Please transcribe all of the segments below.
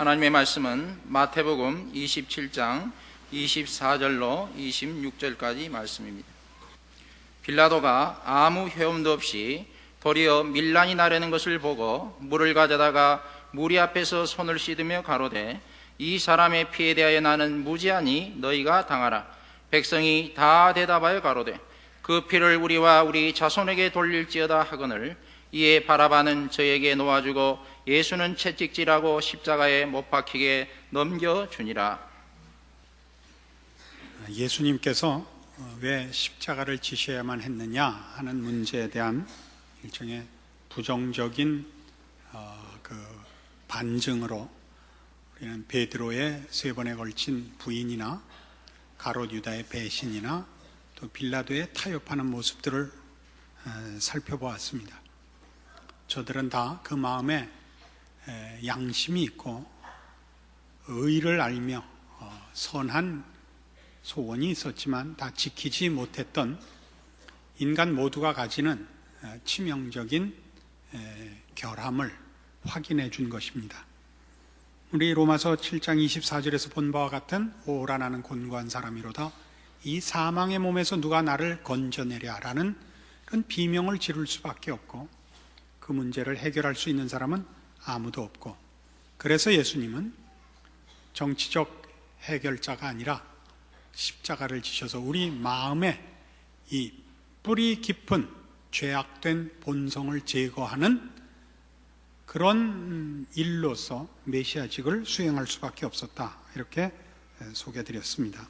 하나님의 말씀은 마태복음 27장 24절로 26절까지 말씀입니다. 빌라도가 아무 회음도 없이 도리어 밀란이 나려는 것을 보고 물을 가져다가 무리 앞에서 손을 씻으며 가로되 이 사람의 피에 대하여 나는 무지하니 너희가 당하라. 백성이 다 대답하여 가로되 그 피를 우리와 우리 자손에게 돌릴지어다 하거늘 이에 바라바는 저에게 놓아주고 예수는 채찍질하고 십자가에 못 박히게 넘겨주니라. 예수님께서 왜 십자가를 지셔야만 했느냐 하는 문제에 대한 일종의 부정적인 반증으로 우리는 베드로의 3번에 걸친 부인이나 가롯 유다의 배신이나 또 빌라도의 타협하는 모습들을 살펴보았습니다. 저들은 다 그 마음에 양심이 있고 의를 알며 선한 소원이 있었지만 다 지키지 못했던 인간 모두가 가지는 치명적인 결함을 확인해 준 것입니다. 우리 로마서 7장 24절에서 본 바와 같은 오라나는 곤고한 사람이로다 이 사망의 몸에서 누가 나를 건져내랴 라는 그런 비명을 지를 수밖에 없고 그 문제를 해결할 수 있는 사람은 아무도 없고, 그래서 예수님은 정치적 해결자가 아니라 십자가를 지셔서 우리 마음에 이 뿌리 깊은 죄악된 본성을 제거하는 그런 일로서 메시아직을 수행할 수밖에 없었다, 이렇게 소개드렸습니다.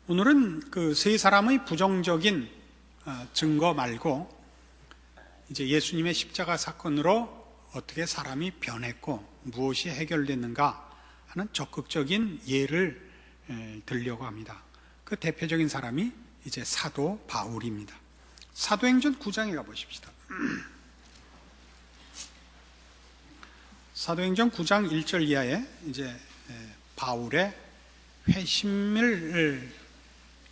오늘은 그 세 사람의 부정적인 증거 말고 이제 예수님의 십자가 사건으로 어떻게 사람이 변했고 무엇이 해결됐는가 하는 적극적인 예를 들려고 합니다. 그 대표적인 사람이 이제 사도 바울입니다. 사도행전 9장에 가보십시다. 사도행전 9장 1절 이하에 이제 바울의 회심을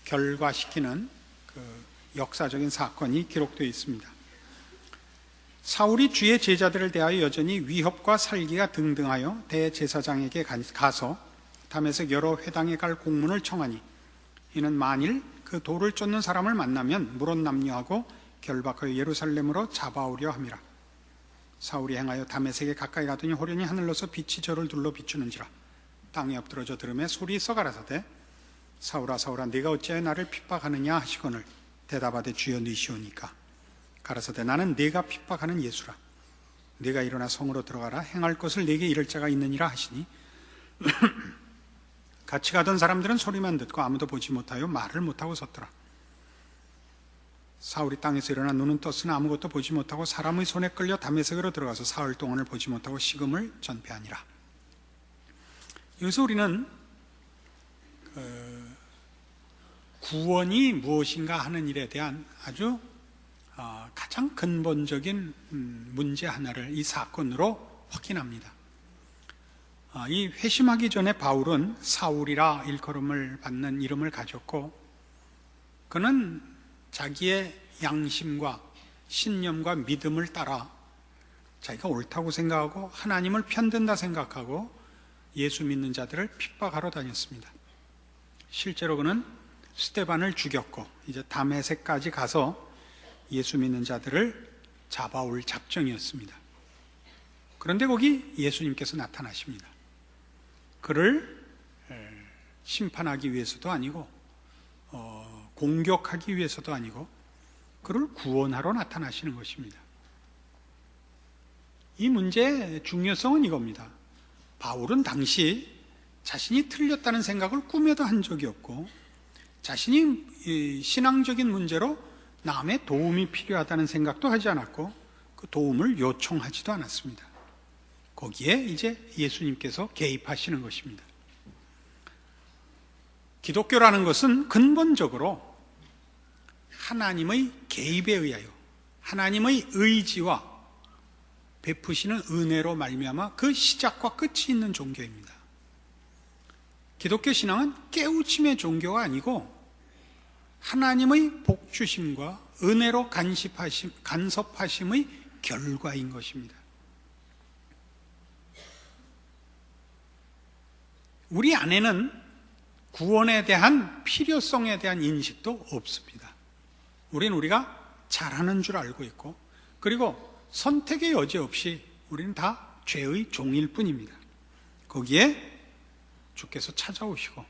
결과시키는 그 역사적인 사건이 기록되어 있습니다. 사울이 주의 제자들을 대하여 여전히 위협과 살기가 등등하여 대제사장에게 가서 다메섹 여러 회당에 갈 공문을 청하니 이는 만일 그 돌을 쫓는 사람을 만나면 물론남녀하고 결박하여 예루살렘으로 잡아오려 함이라. 사울이 행하여 다메섹에 가까이 가더니 호련히 하늘로서 빛이 저를 둘러 비추는지라. 땅에 엎드러져 들음에 소리서 가라사대 사울아 사울아 네가 어찌하여 나를 핍박하느냐 하시거늘 대답하되 주여 니시오니까. 가라사대 나는 네가 핍박하는 예수라. 네가 일어나 성으로 들어가라. 행할 것을 네게 이를 자가 있느니라 하시니 같이 가던 사람들은 소리만 듣고 아무도 보지 못하여 말을 못하고 섰더라. 사울이 땅에서 일어나 눈은 떴으나 아무것도 보지 못하고 사람의 손에 끌려 다메섹으로 들어가서 사흘 동안을 보지 못하고 식음을 전폐하니라. 여기서 우리는 구원이 무엇인가 하는 일에 대한 아주 가장 근본적인 문제 하나를 이 사건으로 확인합니다. 이 회심하기 전에 바울은 사울이라 일컬음을 받는 이름을 가졌고, 그는 자기의 양심과 신념과 믿음을 따라 자기가 옳다고 생각하고 하나님을 편든다 생각하고 예수 믿는 자들을 핍박하러 다녔습니다. 실제로 그는 스데반을 죽였고 이제 다메섹까지 가서 예수 믿는 자들을 잡아올 작정이었습니다. 그런데 거기 예수님께서 나타나십니다. 그를 심판하기 위해서도 아니고 공격하기 위해서도 아니고 그를 구원하러 나타나시는 것입니다. 이 문제의 중요성은 이겁니다. 바울은 당시 자신이 틀렸다는 생각을 꿈에도 한 적이 없고 자신이 신앙적인 문제로 남의 도움이 필요하다는 생각도 하지 않았고 그 도움을 요청하지도 않았습니다. 거기에 이제 예수님께서 개입하시는 것입니다. 기독교라는 것은 근본적으로 하나님의 개입에 의하여 하나님의 의지와 베푸시는 은혜로 말미암아 그 시작과 끝이 있는 종교입니다. 기독교 신앙은 깨우침의 종교가 아니고 하나님의 복주심과 은혜로 간섭하심의 결과인 것입니다. 우리 안에는 구원에 대한 필요성에 대한 인식도 없습니다. 우리는 우리가 잘하는 줄 알고 있고, 그리고 선택의 여지 없이 우리는 다 죄의 종일 뿐입니다. 거기에 주께서 찾아오시고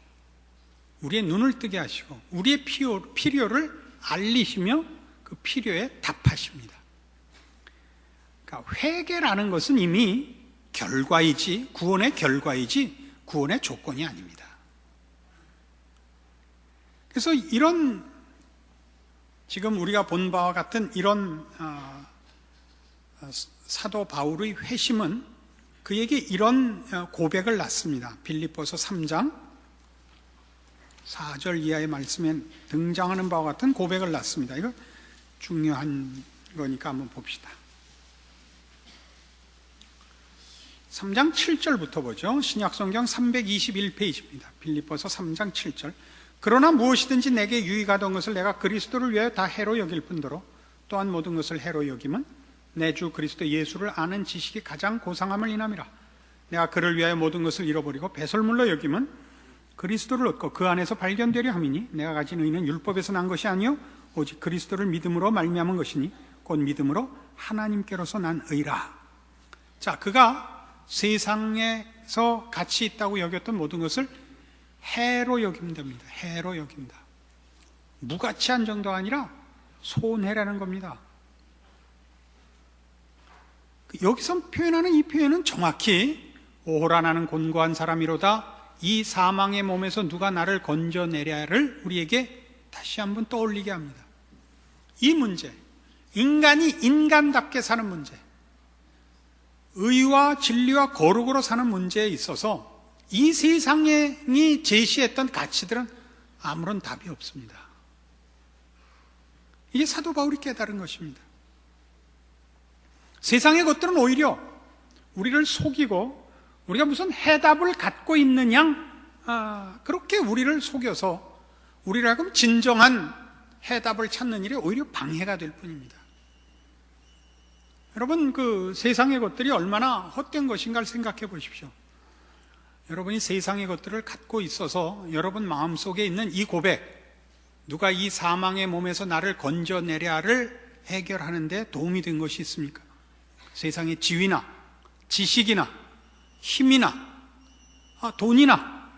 우리의 눈을 뜨게 하시고 우리의 필요를 알리시며 그 필요에 답하십니다. 그러니까 회개라는 것은 이미 결과이지, 구원의 결과이지 구원의 조건이 아닙니다. 그래서 이런, 지금 우리가 본 바와 같은 이런 사도 바울의 회심은 그에게 이런 고백을 낳습니다. 빌립보서 3장 4절 이하의 말씀에 등장하는 바와 같은 고백을 낳습니다. 이거 중요한 거니까 한번 봅시다. 3장 7절부터 보죠. 신약성경 321페이지입니다. 빌립보서 3장 7절. 그러나 무엇이든지 내게 유익하던 것을 내가 그리스도를 위하여 다 해로 여길 뿐더러 또한 모든 것을 해로 여김은 내 주 그리스도 예수를 아는 지식이 가장 고상함을 인함이라. 내가 그를 위하여 모든 것을 잃어버리고 배설물로 여김은 그리스도를 얻고 그 안에서 발견되려 함이니 내가 가진 의는 율법에서 난 것이 아니요 오직 그리스도를 믿음으로 말미암은 것이니 곧 믿음으로 하나님께로서 난 의라. 자, 그가 세상에서 가치 있다고 여겼던 모든 것을 해로 여긴답니다. 해로 여긴다. 무가치한 정도가 아니라 손해라는 겁니다. 여기서 표현하는 이 표현은 정확히 오호라 나는 곤고한 사람이로다 이 사망의 몸에서 누가 나를 건져내랴를 우리에게 다시 한번 떠올리게 합니다. 이 문제, 인간이 인간답게 사는 문제, 의와 진리와 거룩으로 사는 문제에 있어서 이 세상이 제시했던 가치들은 아무런 답이 없습니다. 이게 사도 바울이 깨달은 것입니다. 세상의 것들은 오히려 우리를 속이고 우리가 무슨 해답을 갖고 있는 양 그렇게 우리를 속여서 우리를 하여금 진정한 해답을 찾는 일에 오히려 방해가 될 뿐입니다. 여러분, 그 세상의 것들이 얼마나 헛된 것인가를 생각해 보십시오. 여러분이 세상의 것들을 갖고 있어서 여러분 마음속에 있는 이 고백, 누가 이 사망의 몸에서 나를 건져내랴를 해결하는 데 도움이 된 것이 있습니까? 세상의 지위나 지식이나 힘이나 돈이나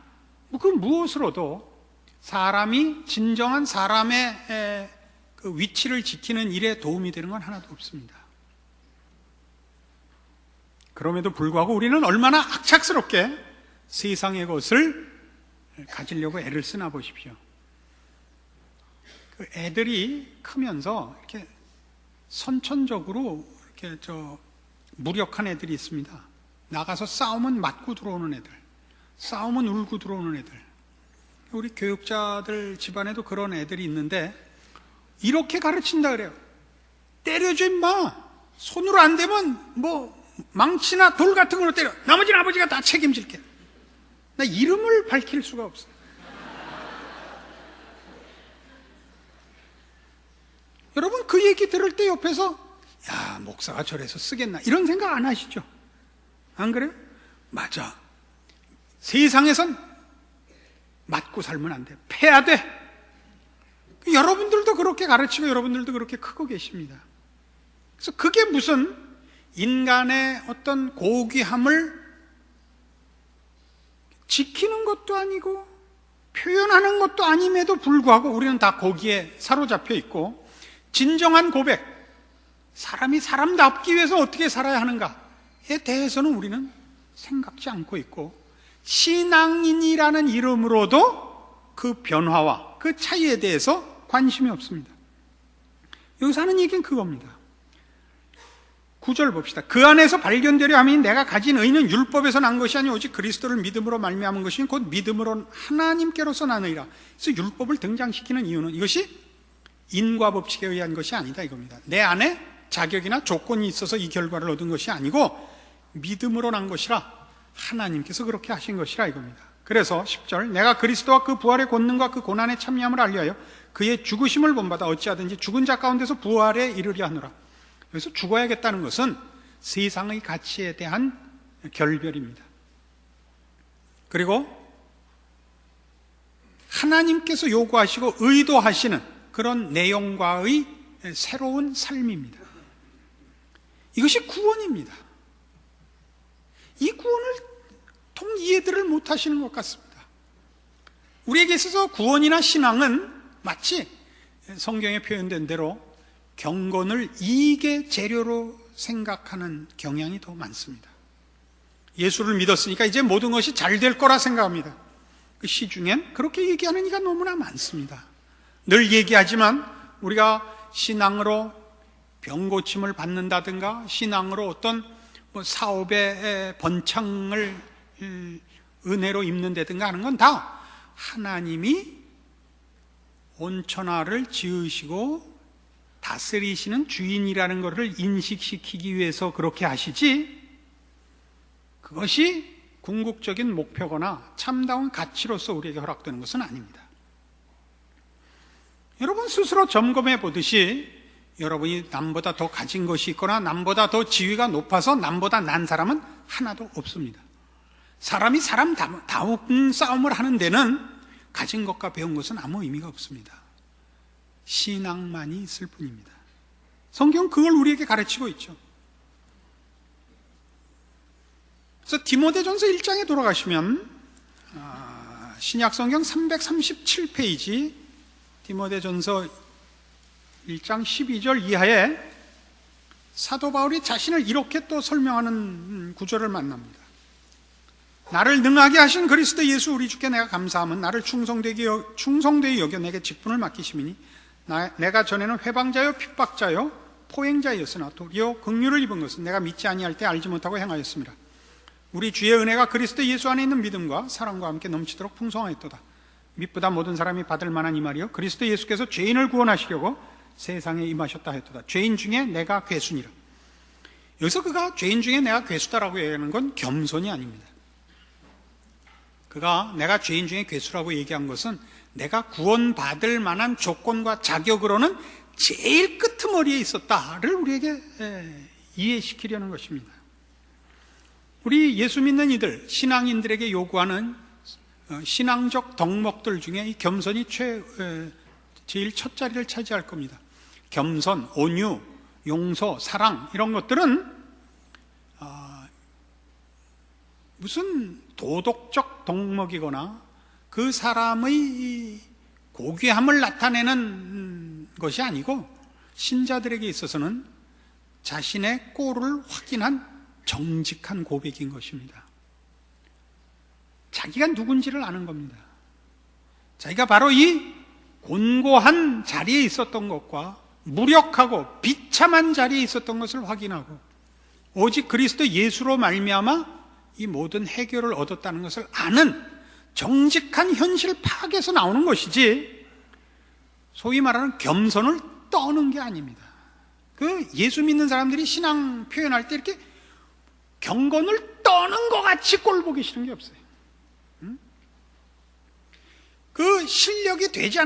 그 무엇으로도 사람이 진정한 사람의 그 위치를 지키는 일에 도움이 되는 건 하나도 없습니다. 그럼에도 불구하고 우리는 얼마나 악착스럽게 세상의 것을 가지려고 애를 쓰나 보십시오. 그 애들이 크면서 이렇게 선천적으로 이렇게 무력한 애들이 있습니다. 나가서 싸우면 맞고 들어오는 애들, 싸우면 울고 들어오는 애들. 우리 교육자들 집안에도 그런 애들이 있는데 이렇게 가르친다 그래요. 때려줘 임마. 손으로 안 되면 뭐 망치나 돌 같은 걸로 때려. 나머지는 아버지가 다 책임질게. 나 이름을 밝힐 수가 없어. 여러분, 그 얘기 들을 때 옆에서 야, 목사가 저래서 쓰겠나 이런 생각 안 하시죠? 안 그래요? 맞아. 세상에선 맞고 살면 안 돼. 패야 돼. 여러분들도 그렇게 가르치고 여러분들도 그렇게 크고 계십니다. 그래서 그게 무슨 인간의 어떤 고귀함을 지키는 것도 아니고 표현하는 것도 아님에도 불구하고 우리는 다 거기에 사로잡혀 있고, 진정한 고백, 사람이 사람답기 위해서 어떻게 살아야 하는가에 대해서는 우리는 생각지 않고 있고, 신앙인이라는 이름으로도 그 변화와 그 차이에 대해서 관심이 없습니다. 여기서 하는 얘기는 그겁니다. 9절 봅시다. 그 안에서 발견되려 함이 내가 가진 의는 율법에서 난 것이 아니 오직 그리스도를 믿음으로 말미암은 것이니 곧 믿음으로 하나님께로서 난 의라. 그래서 율법을 등장시키는 이유는 이것이 인과 법칙에 의한 것이 아니다 이겁니다. 내 안에 자격이나 조건이 있어서 이 결과를 얻은 것이 아니고 믿음으로 난 것이라, 하나님께서 그렇게 하신 것이라 이겁니다. 그래서 10절 내가 그리스도와 그 부활의 권능과 그 고난의 참여함을 알려하여 그의 죽으심을 본받아 어찌하든지 죽은 자 가운데서 부활에 이르려 하노라. 그래서 죽어야겠다는 것은 세상의 가치에 대한 결별입니다. 그리고 하나님께서 요구하시고 의도하시는 그런 내용과의 새로운 삶입니다. 이것이 구원입니다. 이 구원을 통 이해들을 못하시는 것 같습니다. 우리에게 있어서 구원이나 신앙은 마치 성경에 표현된 대로 경건을 이익의 재료로 생각하는 경향이 더 많습니다. 예수를 믿었으니까 이제 모든 것이 잘 될 거라 생각합니다. 그 시중엔 그렇게 얘기하는 이가 너무나 많습니다. 늘 얘기하지만 우리가 신앙으로 병고침을 받는다든가 신앙으로 어떤 사업의 번창을 은혜로 입는다든가 하는 건 다 하나님이 온천하를 지으시고 다스리시는 주인이라는 것을 인식시키기 위해서 그렇게 하시지, 그것이 궁극적인 목표거나 참다운 가치로서 우리에게 허락되는 것은 아닙니다. 여러분 스스로 점검해 보듯이 여러분이 남보다 더 가진 것이 있거나 남보다 더 지위가 높아서 남보다 난 사람은 하나도 없습니다. 사람이 사람다운 싸움을 하는 데는 가진 것과 배운 것은 아무 의미가 없습니다. 신앙만이 있을 뿐입니다. 성경은 그걸 우리에게 가르치고 있죠. 그래서 디모데전서 1장에 돌아가시면 신약성경 337페이지 디모데전서 1장 12절 이하에 사도 바울이 자신을 이렇게 또 설명하는 구절을 만납니다. 나를 능하게 하신 그리스도 예수 우리 주께 내가 감사함은 나를 충성되이 여겨 내게 직분을 맡기심이니 내가 전에는 회방자요 핍박자요 포행자였으나 도리어 긍휼을 입은 것은 내가 믿지 아니할 때 알지 못하고 행하였습니다. 우리 주의 은혜가 그리스도 예수 안에 있는 믿음과 사랑과 함께 넘치도록 풍성하였도다. 믿보다 모든 사람이 받을 만한 이 말이요 그리스도 예수께서 죄인을 구원하시려고 세상에 임하셨다 했도다. 죄인 중에 내가 괴수니라. 여기서 그가 죄인 중에 내가 괴수다라고 얘기하는 건 겸손이 아닙니다. 그가 내가 죄인 중에 괴수라고 얘기한 것은 내가 구원받을 만한 조건과 자격으로는 제일 끄트머리에 있었다를 우리에게 이해시키려는 것입니다. 우리 예수 믿는 이들, 신앙인들에게 요구하는 신앙적 덕목들 중에 이 겸손이 제일 첫 자리를 차지할 겁니다. 겸손, 온유, 용서, 사랑 이런 것들은 무슨 도덕적 덕목이거나 그 사람의 고귀함을 나타내는 것이 아니고 신자들에게 있어서는 자신의 꼴을 확인한 정직한 고백인 것입니다. 자기가 누군지를 아는 겁니다. 자기가 바로 이 곤고한 자리에 있었던 것과 무력하고 비참한 자리에 있었던 것을 확인하고 오직 그리스도 예수로 말미암아 이 모든 해결을 얻었다는 것을 아는 정직한 현실 파악에서 나오는 것이지 소위 말하는 겸손을 떠는 게 아닙니다. 그 예수 믿는 사람들이 신앙 표현할 때 이렇게 경건을 떠는 것 같이 꼴 보기 싫은 게 없어요. 그 실력이 되지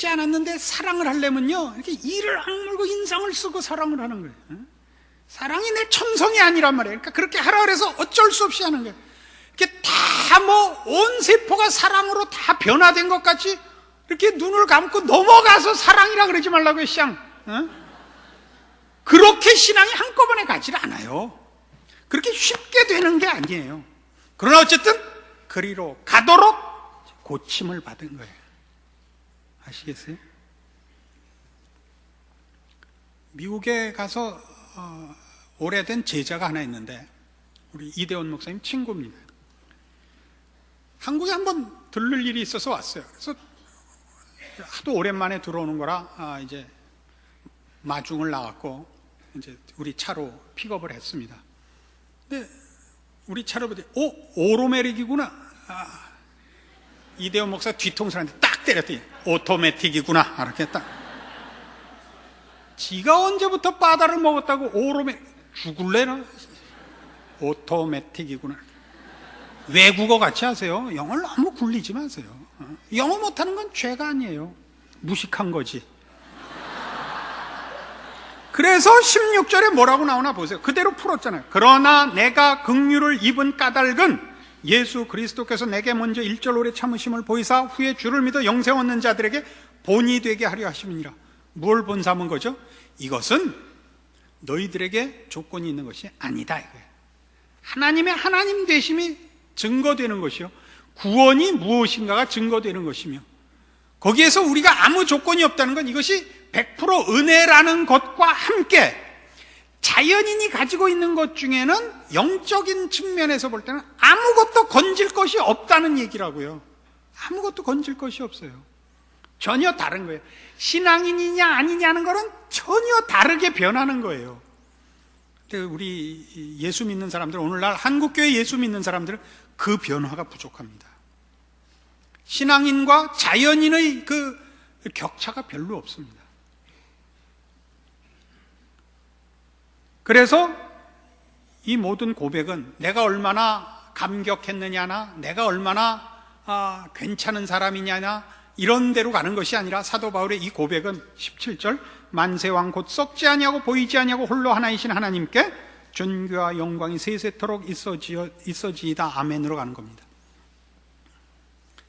않았는데 사랑을 하려면요 이렇게 이를 악물고 인상을 쓰고 사랑을 하는 거예요. 사랑이 내 천성이 아니란 말이에요. 그러니까 그렇게 하라 그래서 어쩔 수 없이 하는 거예요. 이렇게 다 온 세포가 사랑으로 다 변화된 것 같이 이렇게 눈을 감고 넘어가서 사랑이라 그러지 말라고요. 그렇게 신앙이 한꺼번에 가지 않아요. 그렇게 쉽게 되는 게 아니에요. 그러나 어쨌든 그리로 가도록 고침을 받은 거예요. 아시겠어요? 미국에 가서 오래된 제자가 하나 있는데 우리 이대원 목사님 친구입니다. 한국에 한번 들를 일이 있어서 왔어요. 그래서 하도 오랜만에 들어오는 거라 이제 마중을 나왔고 이제 우리 차로 픽업을 했습니다. 근데 우리 차로 보더니 오로메릭이구나. 이대원 목사 뒤통수한테 딱 때렸더니 오토매틱이구나. 이렇게 딱. 지가 언제부터 바다를 먹었다고 죽을래나? 오토매틱이구나. 외국어 같이 하세요. 영어를 너무 굴리지 마세요. 영어 못하는 건 죄가 아니에요. 무식한 거지. 그래서 16절에 뭐라고 나오나 보세요. 그대로 풀었잖아요. 그러나 내가 긍휼을 입은 까닭은 예수 그리스도께서 내게 먼저 1절 오래 참으심을 보이사 후에 주를 믿어 영생 얻는 자들에게 본이 되게 하려 하심이니라. 뭘 본삼은 거죠? 이것은 너희들에게 조건이 있는 것이 아니다 이거예요. 하나님의 하나님 되심이 증거되는 것이요, 구원이 무엇인가가 증거되는 것이며, 거기에서 우리가 아무 조건이 없다는 건 이것이 100% 은혜라는 것과 함께 자연인이 가지고 있는 것 중에는 영적인 측면에서 볼 때는 아무것도 건질 것이 없다는 얘기라고요. 아무것도 건질 것이 없어요. 전혀 다른 거예요. 신앙인이냐 아니냐는 거는 전혀 다르게 변하는 거예요. 우리 예수 믿는 사람들, 오늘날 한국교회 예수 믿는 사람들은 그 변화가 부족합니다. 신앙인과 자연인의 그 격차가 별로 없습니다. 그래서 이 모든 고백은 내가 얼마나 감격했느냐나, 내가 얼마나 괜찮은 사람이냐나 이런 데로 가는 것이 아니라, 사도 바울의 이 고백은 17절 만세왕 곧 썩지 아니하고 보이지 아니하고 홀로 하나이신 하나님께 존귀와 영광이 세세토록 있어지이다 아멘으로 가는 겁니다.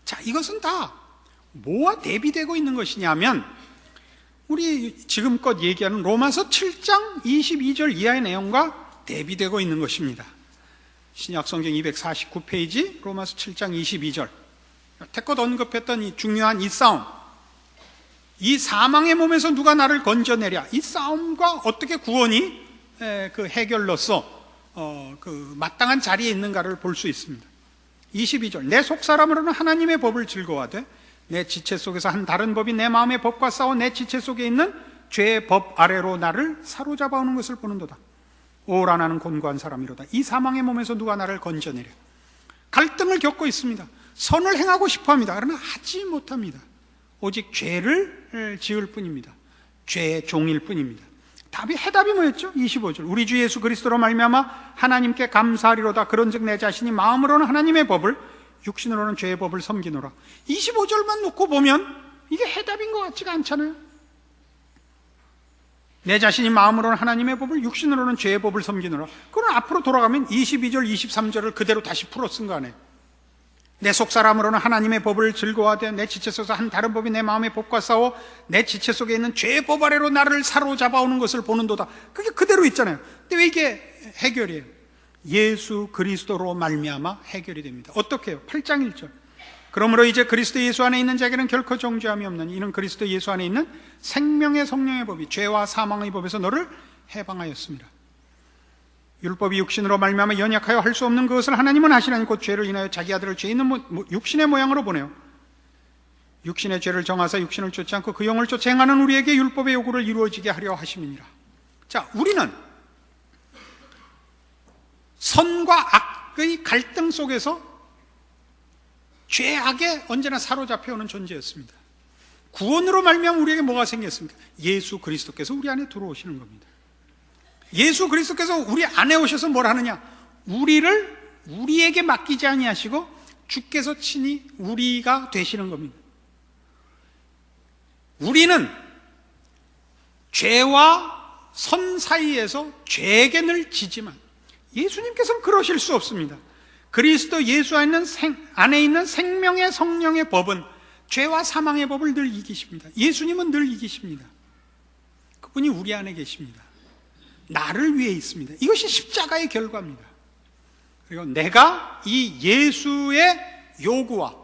자, 이것은 다 뭐와 대비되고 있는 것이냐면, 우리 지금껏 얘기하는 로마서 7장 22절 이하의 내용과 대비되고 있는 것입니다. 신약성경 249페이지 로마서 7장 22절, 태껏 언급했던 이 중요한 이 싸움, 이 사망의 몸에서 누가 나를 건져내랴, 이 싸움과 어떻게 구원이 그 해결로서 그 마땅한 자리에 있는가를 볼 수 있습니다. 22절, 내 속사람으로는 하나님의 법을 즐거워하되 내 지체 속에서 한 다른 법이 내 마음의 법과 싸워 내 지체 속에 있는 죄의 법 아래로 나를 사로잡아 오는 것을 보는도다. 오라 나는 곤고한 사람이로다. 이 사망의 몸에서 누가 나를 건져내랴. 갈등을 겪고 있습니다. 선을 행하고 싶어합니다. 그러나 하지 못합니다. 오직 죄를 지을 뿐입니다. 죄의 종일 뿐입니다. 해답이 뭐였죠? 25절, 우리 주 예수 그리스도로 말미암아 하나님께 감사하리로다. 그런즉 내 자신이 마음으로는 하나님의 법을, 육신으로는 죄의 법을 섬기노라. 25절만 놓고 보면 이게 해답인 것 같지가 않잖아요. 내 자신이 마음으로는 하나님의 법을, 육신으로는 죄의 법을 섬기노라. 그럼 앞으로 돌아가면 22절, 23절을 그대로 다시 풀어 쓴 거 아니에요. 내 속사람으로는 하나님의 법을 즐거워하되 내 지체 속에서 한 다른 법이 내 마음의 법과 싸워 내 지체 속에 있는 죄의 법 아래로 나를 사로잡아 오는 것을 보는도다. 그게 그대로 있잖아요. 근데 왜 이게 해결이에요? 예수 그리스도로 말미암아 해결이 됩니다. 어떻게 해요? 8장 1절, 그러므로 이제 그리스도 예수 안에 있는 자에게는 결코 정죄함이 없나니 이는 그리스도 예수 안에 있는 생명의 성령의 법이 죄와 사망의 법에서 너를 해방하였습니다. 율법이 육신으로 말미암아 연약하여 할 수 없는 그것을 하나님은 하시나니 곧 죄를 인하여 자기 아들을 죄 있는 육신의 모양으로 보내요. 육신의 죄를 정하사 육신을 쫓지 않고 그 영을 쫓아 행하는 우리에게 율법의 요구를 이루어지게 하려 하심이니라. 자, 우리는 선과 악의 갈등 속에서 죄악에 언제나 사로잡혀 오는 존재였습니다. 구원으로 말미암아 우리에게 뭐가 생겼습니까? 예수 그리스도께서 우리 안에 들어오시는 겁니다. 예수 그리스도께서 우리 안에 오셔서 뭘 하느냐? 우리를 우리에게 맡기지 아니하시고 주께서 친히 우리가 되시는 겁니다. 우리는 죄와 선 사이에서 죄에게 늘 지지만 예수님께서는 그러실 수 없습니다. 그리스도 예수 안에 있는 생명의 성령의 법은 죄와 사망의 법을 늘 이기십니다. 예수님은 늘 이기십니다. 그분이 우리 안에 계십니다. 나를 위해 있습니다. 이것이 십자가의 결과입니다. 그리고 내가 이 예수의 요구와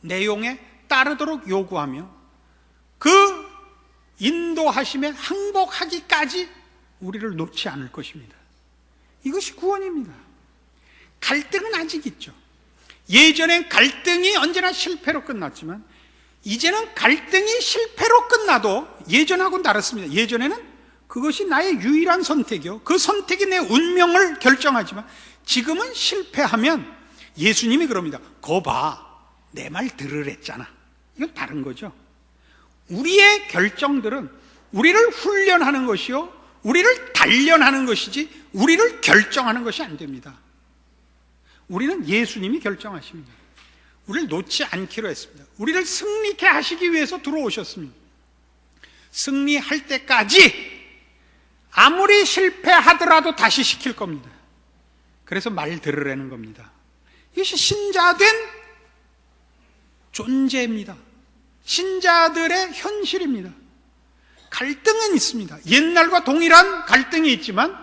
내용에 따르도록 요구하며 그 인도하심에 항복하기까지 우리를 놓지 않을 것입니다. 이것이 구원입니다. 갈등은 아직 있죠. 예전엔 갈등이 언제나 실패로 끝났지만 이제는 갈등이 실패로 끝나도 예전하고는 다릅니다. 예전에는 그것이 나의 유일한 선택이요, 그 선택이 내 운명을 결정하지만 지금은 실패하면 예수님이 그럽니다. 거 봐, 내 말 들으랬잖아. 이건 다른 거죠. 우리의 결정들은 우리를 훈련하는 것이요, 우리를 단련하는 것이지 우리를 결정하는 것이 안 됩니다. 우리는 예수님이 결정하십니다. 우리를 놓지 않기로 했습니다. 우리를 승리케 하시기 위해서 들어오셨습니다. 승리할 때까지 아무리 실패하더라도 다시 시킬 겁니다. 그래서 말 들으라는 겁니다. 이것이 신자된 존재입니다. 신자들의 현실입니다. 갈등은 있습니다. 옛날과 동일한 갈등이 있지만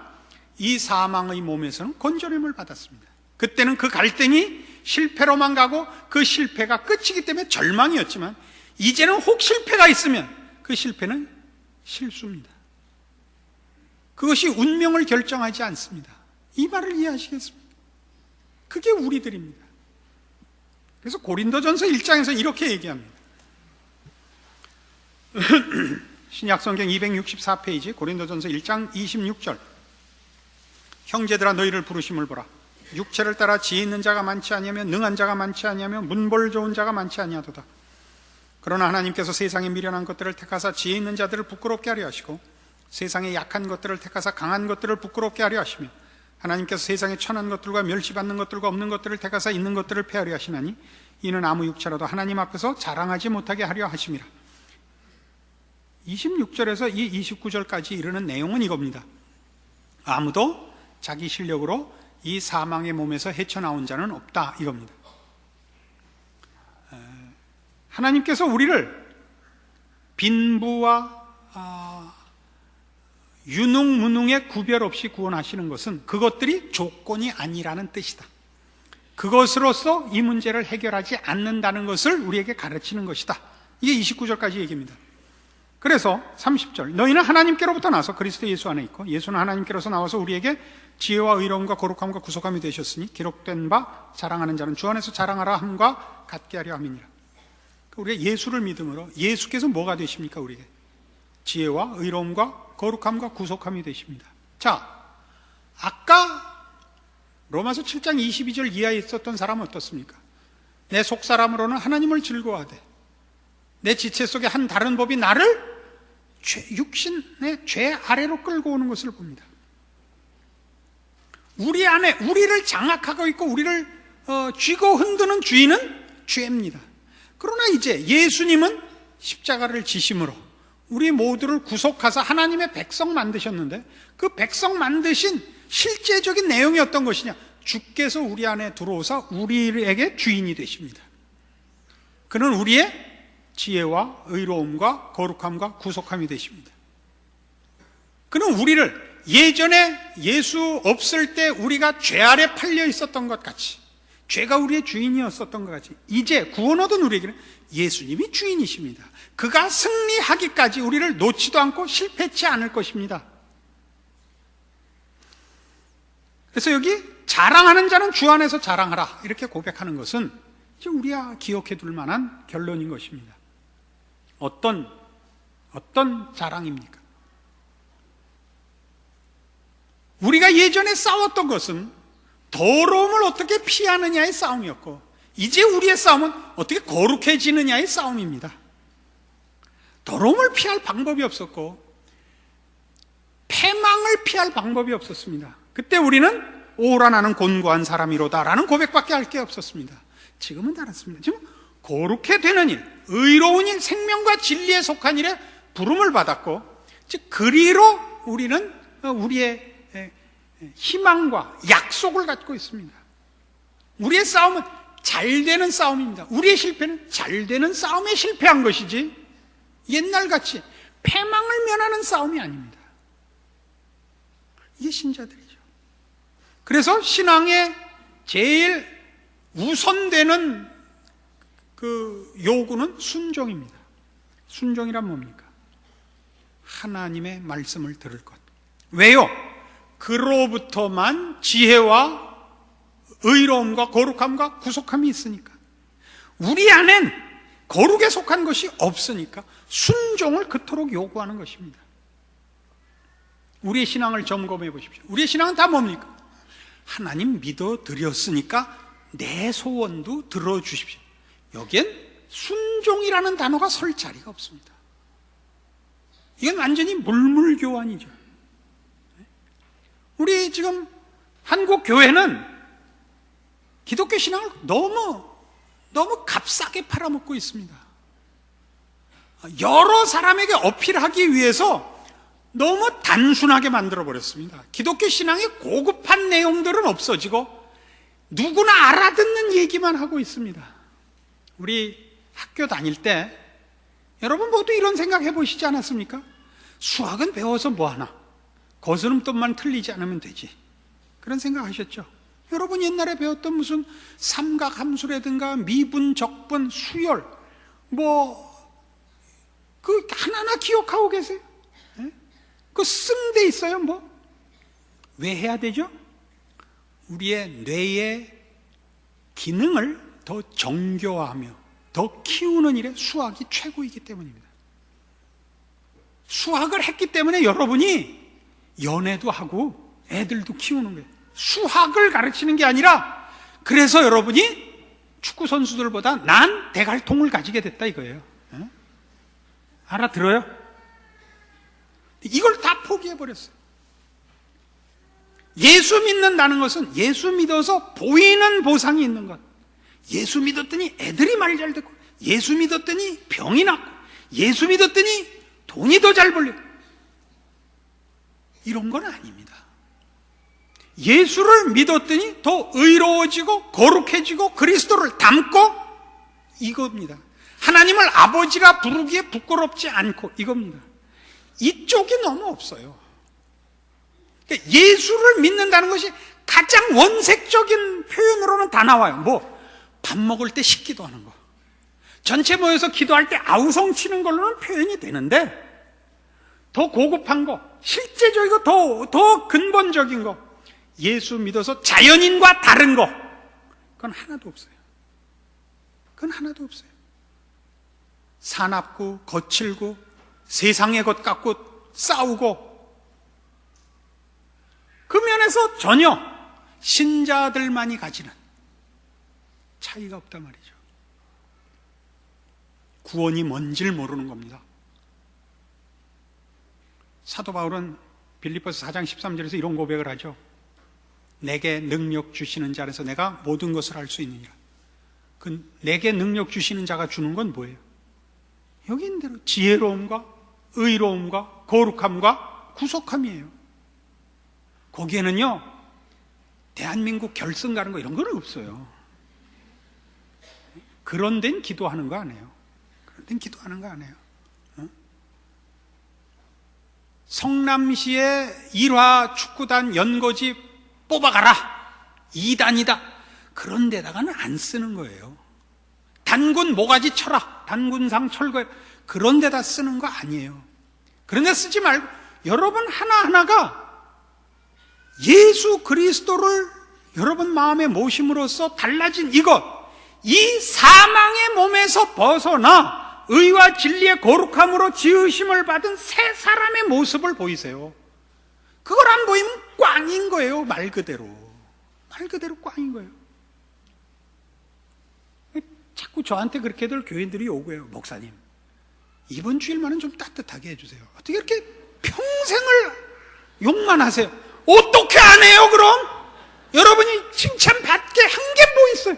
이 사망의 몸에서는 건져냄을 받았습니다. 그때는 그 갈등이 실패로만 가고 그 실패가 끝이기 때문에 절망이었지만 이제는 혹 실패가 있으면 그 실패는 실수입니다. 그것이 운명을 결정하지 않습니다. 이 말을 이해하시겠습니까? 그게 우리들입니다. 그래서 고린도전서 1장에서 이렇게 얘기합니다. 신약성경 264페이지 고린도전서 1장 26절. 형제들아 너희를 부르심을 보라. 육체를 따라 지혜 있는 자가 많지 아니하며 능한 자가 많지 아니하며 문벌 좋은 자가 많지 아니하도다. 그러나 하나님께서 세상에 미련한 것들을 택하사 지혜 있는 자들을 부끄럽게 하려 하시고 세상에 약한 것들을 택하사 강한 것들을 부끄럽게 하려 하시며 하나님께서 세상에 천한 것들과 멸시받는 것들과 없는 것들을 택하사 있는 것들을 폐하려 하시나니 이는 아무 육체라도 하나님 앞에서 자랑하지 못하게 하려 하심이라. 26절에서 이 29절까지 이르는 내용은 이겁니다. 아무도 자기 실력으로 이 사망의 몸에서 헤쳐나온 자는 없다 이겁니다. 하나님께서 우리를 빈부와 유능 무능의 구별 없이 구원하시는 것은 그것들이 조건이 아니라는 뜻이다. 그것으로서 이 문제를 해결하지 않는다는 것을 우리에게 가르치는 것이다. 이게 29절까지 얘기입니다. 그래서 30절 너희는 하나님께로부터 나서 그리스도 예수 안에 있고 예수는 하나님께로서 나와서 우리에게 지혜와 의로움과 거룩함과 구속함이 되셨으니 기록된 바 자랑하는 자는 주 안에서 자랑하라 함과 같게 하려 함이니라. 우리가 예수를 믿음으로 예수께서 뭐가 되십니까? 우리에게 지혜와 의로움과 거룩함과 구속함이 되십니다. 자, 아까 로마서 7장 22절 이하에 있었던 사람은 어떻습니까? 내 속사람으로는 하나님을 즐거워하되 내 지체 속에 한 다른 법이 나를 육신의 죄 아래로 끌고 오는 것을 봅니다. 우리 안에 우리를 장악하고 있고 우리를 쥐고 흔드는 주인은 죄입니다. 그러나 이제 예수님은 십자가를 지심으로 우리 모두를 구속하사 하나님의 백성 만드셨는데 그 백성 만드신 실제적인 내용이 어떤 것이냐? 주께서 우리 안에 들어오사 우리에게 주인이 되십니다. 그는 우리의 지혜와 의로움과 거룩함과 구속함이 되십니다. 그는 우리를 예전에 예수 없을 때 우리가 죄 아래 팔려 있었던 것 같이 죄가 우리의 주인이었었던 것 같이 이제 구원 얻은 우리에게는 예수님이 주인이십니다. 그가 승리하기까지 우리를 놓지도 않고 실패치 않을 것입니다. 그래서 여기 자랑하는 자는 주 안에서 자랑하라 이렇게 고백하는 것은 이제 우리가 기억해 둘 만한 결론인 것입니다. 어떤 자랑입니까? 우리가 예전에 싸웠던 것은 더러움을 어떻게 피하느냐의 싸움이었고 이제 우리의 싸움은 어떻게 거룩해지느냐의 싸움입니다. 더러움을 피할 방법이 없었고 패망을 피할 방법이 없었습니다. 그때 우리는 오라 나는 곤고한 사람이로다라는 고백밖에 할 게 없었습니다. 지금은 다릅니다. 지금 거룩해 되는 일, 의로운 일, 생명과 진리에 속한 일에 부름을 받았고 즉 그리로 우리는 우리의 희망과 약속을 갖고 있습니다. 우리의 싸움은 잘 되는 싸움입니다. 우리의 실패는 잘 되는 싸움에 실패한 것이지 옛날같이 패망을 면하는 싸움이 아닙니다. 이게 신자들이죠. 그래서 신앙의 제일 우선되는 그 요구는 순종입니다. 순종이란 뭡니까? 하나님의 말씀을 들을 것. 왜요? 그로부터만 지혜와 의로움과 거룩함과 구속함이 있으니까. 우리 안엔 거룩에 속한 것이 없으니까 순종을 그토록 요구하는 것입니다. 우리의 신앙을 점검해 보십시오. 우리의 신앙은 다 뭡니까? 하나님 믿어 드렸으니까 내 소원도 들어주십시오. 여기엔 순종이라는 단어가 설 자리가 없습니다. 이건 완전히 물물교환이죠. 우리 지금 한국 교회는 기독교 신앙을 너무 값싸게 팔아먹고 있습니다. 여러 사람에게 어필하기 위해서 너무 단순하게 만들어버렸습니다. 기독교 신앙의 고급한 내용들은 없어지고 누구나 알아듣는 얘기만 하고 있습니다. 우리 학교 다닐 때 여러분 모두 이런 생각 해보시지 않았습니까? 수학은 배워서 뭐하나? 거스름돈만 틀리지 않으면 되지. 그런 생각 하셨죠? 여러분 옛날에 배웠던 무슨 삼각함수라든가 미분, 적분, 수열 그 하나하나 기억하고 계세요? 그 쓴 데 있어요 왜 해야 되죠? 우리의 뇌의 기능을 더 정교화하며 더 키우는 일에 수학이 최고이기 때문입니다. 수학을 했기 때문에 여러분이 연애도 하고 애들도 키우는 거예요. 수학을 가르치는 게 아니라 그래서 여러분이 축구 선수들보다 난 대갈통을 가지게 됐다 이거예요. 알아들어요? 이걸 다 포기해버렸어요. 예수 믿는다는 것은 예수 믿어서 보이는 보상이 있는 것. 예수 믿었더니 애들이 말 잘 듣고, 예수 믿었더니 병이 낫고, 예수 믿었더니 돈이 더 잘 벌려. 이런 건 아닙니다. 예수를 믿었더니 더 의로워지고 거룩해지고 그리스도를 닮고 이겁니다. 하나님을 아버지라 부르기에 부끄럽지 않고 이겁니다. 이쪽이 너무 없어요. 그러니까 예수를 믿는다는 것이 가장 원색적인 표현으로는 다 나와요. 밥 먹을 때 식기도 하는 거, 전체 모여서 기도할 때 아우성 치는 걸로는 표현이 되는데 더 고급한 거, 실제적이고 더 근본적인 거, 예수 믿어서 자연인과 다른 거, 그건 하나도 없어요. 그건 하나도 없어요. 사납고 거칠고 세상의 것 갖고 싸우고, 그 면에서 전혀 신자들만이 가지는 차이가 없단 말이죠. 구원이 뭔지를 모르는 겁니다. 사도 바울은 빌립보서 4장 13절에서 이런 고백을 하죠. 내게 능력 주시는 자 안에서 내가 모든 것을 할 수 있느니라. 그 내게 능력 주시는 자가 주는 건 뭐예요? 여기 있는 대로 지혜로움과 의로움과 거룩함과 구속함이에요. 거기에는요 대한민국 결승 가는 거 이런 건 없어요. 그런 데는 기도하는 거 안 해요. 그런 데는 기도하는 거 안 해요. 성남시의 일화 축구단 연고지 뽑아가라, 2단이다, 그런 데다가는 안 쓰는 거예요. 단군 모가지 쳐라, 단군상 철거해, 그런 데다 쓰는 거 아니에요. 그런 데 쓰지 말고 여러분 하나하나가 예수 그리스도를 여러분 마음에 모심으로써 달라진 이것, 이 사망의 몸에서 벗어나 의와 진리의 거룩함으로 지으심을 받은 새 사람의 모습을 보이세요. 그걸 안 보이면 꽝인 거예요. 말 그대로 꽝인 거예요. 자꾸 저한테 그렇게들 교인들이 오고요. 목사님, 이번 주일만은 좀 따뜻하게 해주세요. 어떻게 이렇게 평생을 욕만 하세요? 어떻게 안 해요 그럼? 여러분이 칭찬받게 한 게 뭐 있어요?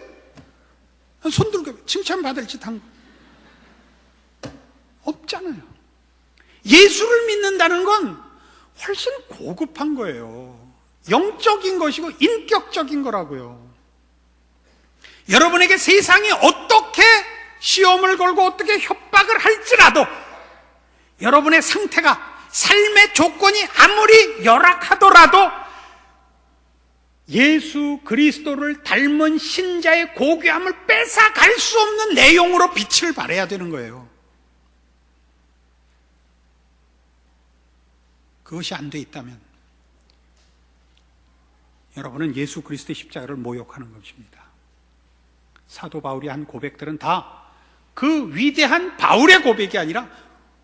손 들고 칭찬받을 짓 한 거 없잖아요. 예수를 믿는다는 건 훨씬 고급한 거예요. 영적인 것이고 인격적인 거라고요. 여러분에게 세상이 어떻게 시험을 걸고 어떻게 협박을 할지라도, 여러분의 상태가, 삶의 조건이 아무리 열악하더라도 예수 그리스도를 닮은 신자의 고귀함을 뺏어갈 수 없는 내용으로 빛을 발해야 되는 거예요. 그것이 안 돼 있다면 여러분은 예수 그리스도의 십자가를 모욕하는 것입니다. 사도 바울이 한 고백들은 다 그 위대한 바울의 고백이 아니라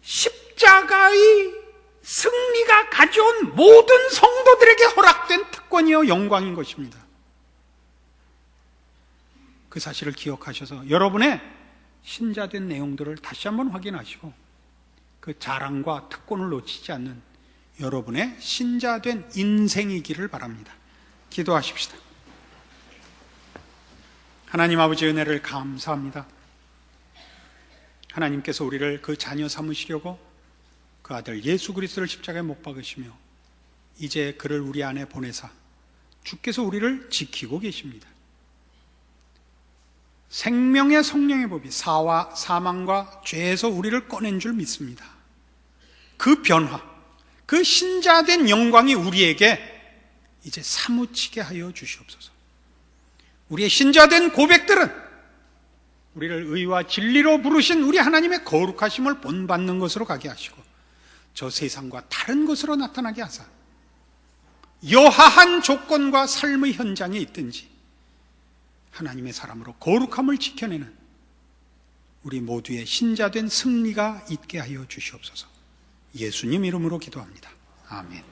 십자가의 승리가 가져온 모든 성도들에게 허락된 특권이요 영광인 것입니다. 그 사실을 기억하셔서 여러분의 신자된 내용들을 다시 한번 확인하시고 그 자랑과 특권을 놓치지 않는 여러분의 신자된 인생이기를 바랍니다. 기도하십시다. 하나님 아버지, 은혜를 감사합니다. 하나님께서 우리를 그 자녀 삼으시려고 그 아들 예수 그리스도를 십자가에 못 박으시며 이제 그를 우리 안에 보내사 주께서 우리를 지키고 계십니다. 생명의 성령의 법이 사와 사망과 죄에서 우리를 꺼낸 줄 믿습니다. 그 변화, 그 신자된 영광이 우리에게 이제 사무치게 하여 주시옵소서. 우리의 신자된 고백들은 우리를 의와 진리로 부르신 우리 하나님의 거룩하심을 본받는 것으로 가게 하시고 저 세상과 다른 것으로 나타나게 하사 여하한 조건과 삶의 현장에 있든지 하나님의 사람으로 거룩함을 지켜내는 우리 모두의 신자된 승리가 있게 하여 주시옵소서. 예수님 이름으로 기도합니다. 아멘.